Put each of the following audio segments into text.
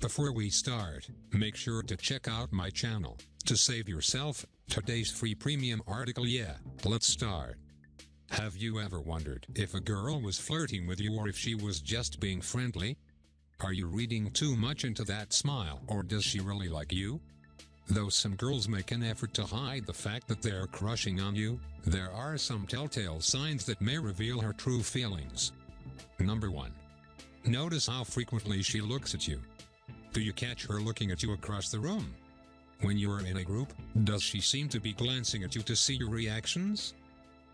Before we start, make sure to check out my channel to save yourself today's free premium article. Yeah, let's start. Have you ever wondered if a girl was flirting with you or if she was just being friendly? Are you reading too much into that smile, or does she really like you? Though some girls make an effort to hide the fact that they're crushing on you, there are some telltale signs that may reveal her true feelings. Number 1. Notice how frequently she looks at you. Do you catch her looking at you across the room? When you are in a group, does she seem to be glancing at you to see your reactions?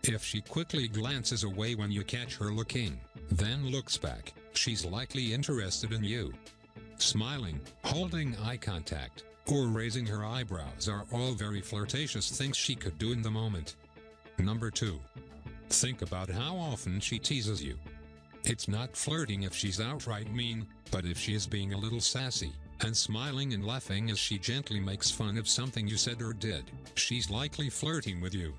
If she quickly glances away when you catch her looking, then looks back, she's likely interested in you. Smiling, holding eye contact, or raising her eyebrows are all very flirtatious things she could do in the moment. Number 2. Think about how often she teases you. It's not flirting if she's outright mean, but if she is being a little sassy, and smiling and laughing as she gently makes fun of something you said or did, she's likely flirting with you.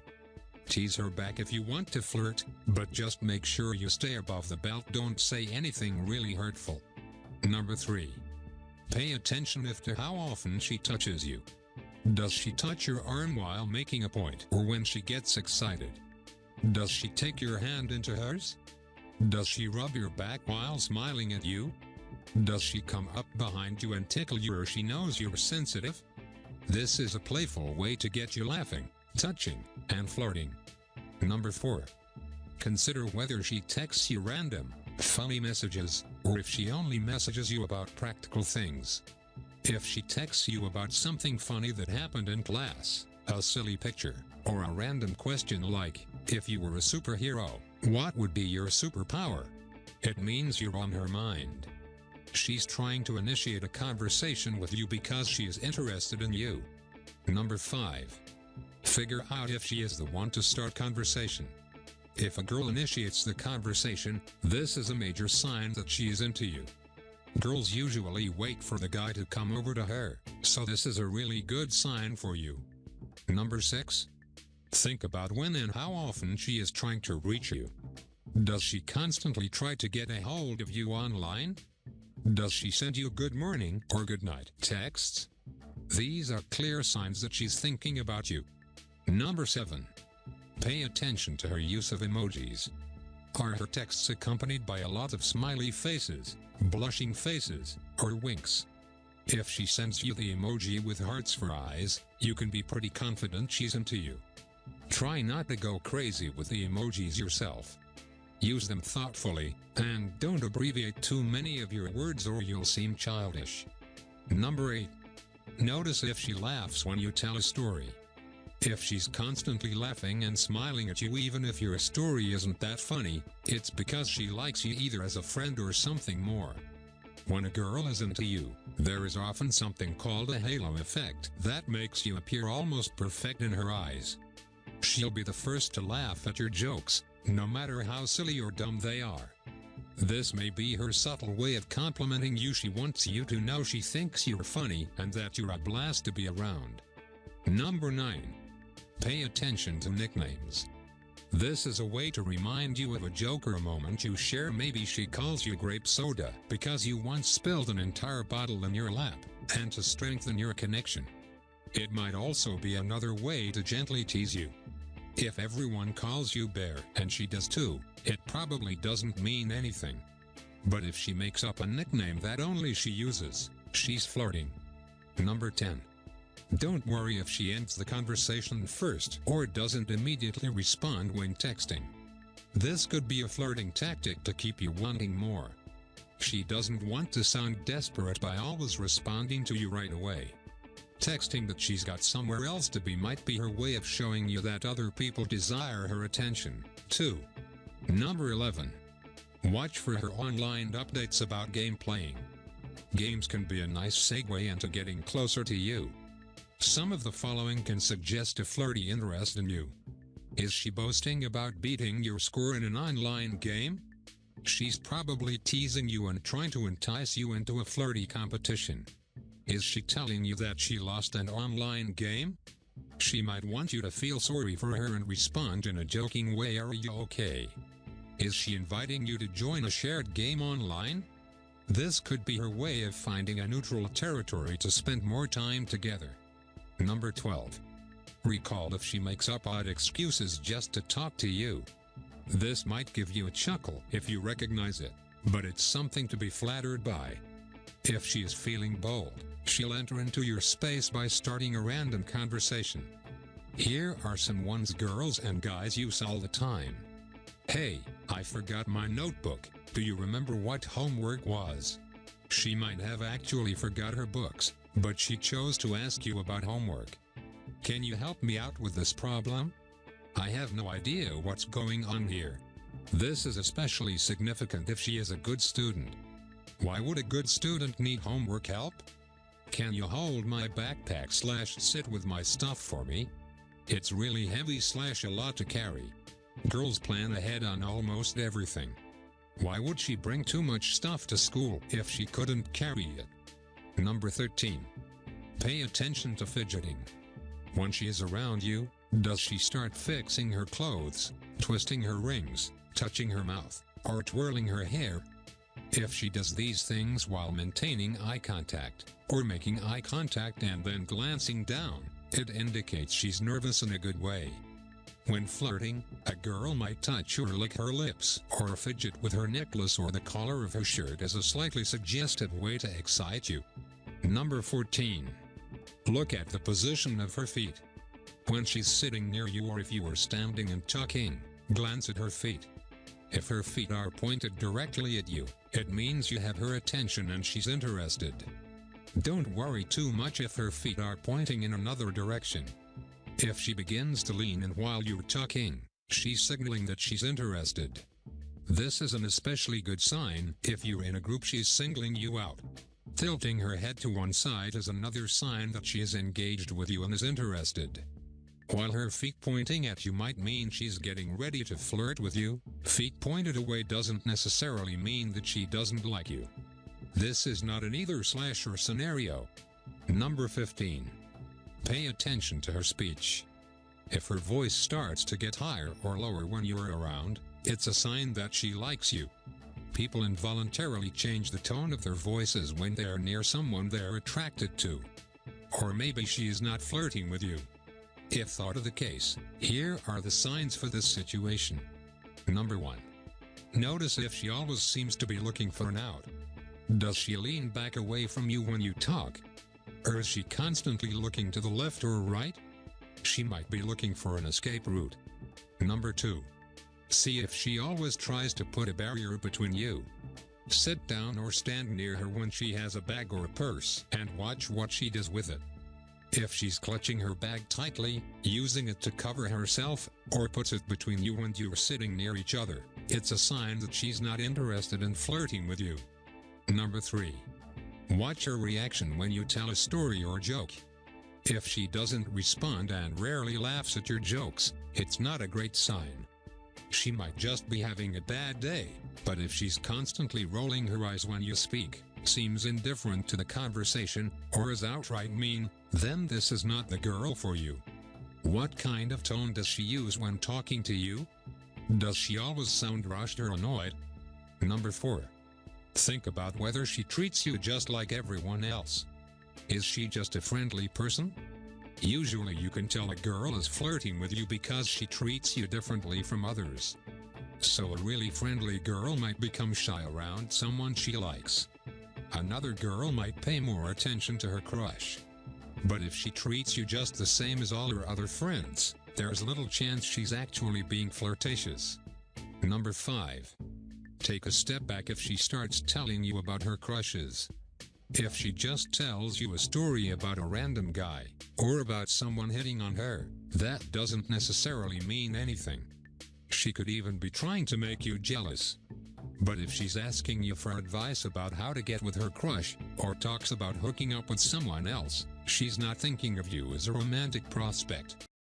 Tease her back if you want to flirt, but just make sure you stay above the belt. Don't say anything really hurtful. Number 3. Pay attention to how often she touches you. Does she touch your arm while making a point or when she gets excited? Does she take your hand into hers? Does she rub your back while smiling at you? Does she come up behind you and tickle you, or she knows you're sensitive? This is a playful way to get you laughing, touching, and flirting. Number 4. Consider whether she texts you random, funny messages, or if she only messages you about practical things. If she texts you about something funny that happened in class, a silly picture, or a random question like, if you were a superhero, what would be your superpower? It means you're on her mind. She's trying to initiate a conversation with you because she is interested in you. Number 5. Figure out if she is the one to start conversation. If a girl initiates the conversation, this is a major sign that she is into you. Girls usually wait for the guy to come over to her, so this is a really good sign for you. Number 6. Think about when and how often she is trying to reach you. Does she constantly try to get a hold of you online? Does she send you good morning or good night texts? These are clear signs that she's thinking about you. Number 7. Pay attention to her use of emojis. Are her texts accompanied by a lot of smiley faces, blushing faces, or winks? If she sends you the emoji with hearts for eyes, you can be pretty confident she's into you. Try not to go crazy with the emojis yourself. Use them thoughtfully, and don't abbreviate too many of your words or you'll seem childish. Number 8. Notice if she laughs when you tell a story. If she's constantly laughing and smiling at you even if your story isn't that funny, it's because she likes you either as a friend or something more. When a girl is into you, there is often something called a halo effect that makes you appear almost perfect in her eyes. She'll be the first to laugh at your jokes, no matter how silly or dumb they are. This may be her subtle way of complimenting you. She wants you to know she thinks you're funny and that you're a blast to be around. Number 9. Pay attention to nicknames. This is a way to remind you of a joke or a moment you share. Maybe she calls you grape soda because you once spilled an entire bottle in your lap, and to strengthen your connection. It might also be another way to gently tease you. If everyone calls you Bear and she does too, it probably doesn't mean anything. But if she makes up a nickname that only she uses, she's flirting. Number 10. Don't worry if she ends the conversation first or doesn't immediately respond when texting. This could be a flirting tactic to keep you wanting more. She doesn't want to sound desperate by always responding to you right away. Texting that she's got somewhere else to be might be her way of showing you that other people desire her attention, too. Number 11. Watch for her online updates about game playing. Games can be a nice segue into getting closer to you. Some of the following can suggest a flirty interest in you. Is she boasting about beating your score in an online game? She's probably teasing you and trying to entice you into a flirty competition. Is she telling you that she lost an online game? She might want you to feel sorry for her and respond in a joking way, "Are you okay?" Is she inviting you to join a shared game online? This could be her way of finding a neutral territory to spend more time together. Number 12. Recall if she makes up odd excuses just to talk to you. This might give you a chuckle if you recognize it, but it's something to be flattered by. If she is feeling bold, she'll enter into your space by starting a random conversation. Here are some ones girls and guys use all the time. Hey, I forgot my notebook. Do you remember what homework was? She might have actually forgot her books, but she chose to ask you about homework. Can you help me out with this problem? I have no idea what's going on here. This is especially significant if she is a good student. Why would a good student need homework help? Can you hold my backpack / sit with my stuff for me? It's really heavy / a lot to carry. Girls plan ahead on almost everything. Why would she bring too much stuff to school if she couldn't carry it? Number 13. Pay attention to fidgeting. When she is around you, does she start fixing her clothes, twisting her rings, touching her mouth, or twirling her hair? If she does these things while maintaining eye contact, or making eye contact and then glancing down, it indicates she's nervous in a good way. When flirting, a girl might touch or lick her lips, or fidget with her necklace or the collar of her shirt as a slightly suggestive way to excite you. Number 14. Look at the position of her feet. When she's sitting near you or if you are standing and talking, glance at her feet. If her feet are pointed directly at you, it means you have her attention and she's interested. Don't worry too much if her feet are pointing in another direction. If she begins to lean in while you're talking, she's signaling that she's interested. This is an especially good sign if you're in a group she's singling you out. Tilting her head to one side is another sign that she is engaged with you and is interested. While her feet pointing at you might mean she's getting ready to flirt with you, feet pointed away doesn't necessarily mean that she doesn't like you. This is not an either/or scenario. Number 15. Pay attention to her speech. If her voice starts to get higher or lower when you're around, it's a sign that she likes you. People involuntarily change the tone of their voices when they are near someone they're attracted to. Or maybe she is not flirting with you. If thought of the case, here are the signs for this situation. Number 1. Notice if she always seems to be looking for an out. Does she lean back away from you when you talk? Or is she constantly looking to the left or right? She might be looking for an escape route. Number 2. See if she always tries to put a barrier between you. Sit down or stand near her when she has a bag or a purse and watch what she does with it. If she's clutching her bag tightly, using it to cover herself, or puts it between you and you're sitting near each other, it's a sign that she's not interested in flirting with you. Number 3. Watch her reaction when you tell a story or joke. If she doesn't respond and rarely laughs at your jokes, it's not a great sign. She might just be having a bad day, but if she's constantly rolling her eyes when you speak, seems indifferent to the conversation, or is outright mean, then this is not the girl for you. What kind of tone does she use when talking to you? Does she always sound rushed or annoyed? Number 4. Think about whether she treats you just like everyone else. Is she just a friendly person? Usually you can tell a girl is flirting with you because she treats you differently from others. So a really friendly girl might become shy around someone she likes. Another girl might pay more attention to her crush. But if she treats you just the same as all her other friends, there's little chance she's actually being flirtatious. Number 5. Take a step back if she starts telling you about her crushes. If she just tells you a story about a random guy, or about someone hitting on her, that doesn't necessarily mean anything. She could even be trying to make you jealous. But if she's asking you for advice about how to get with her crush, or talks about hooking up with someone else, she's not thinking of you as a romantic prospect.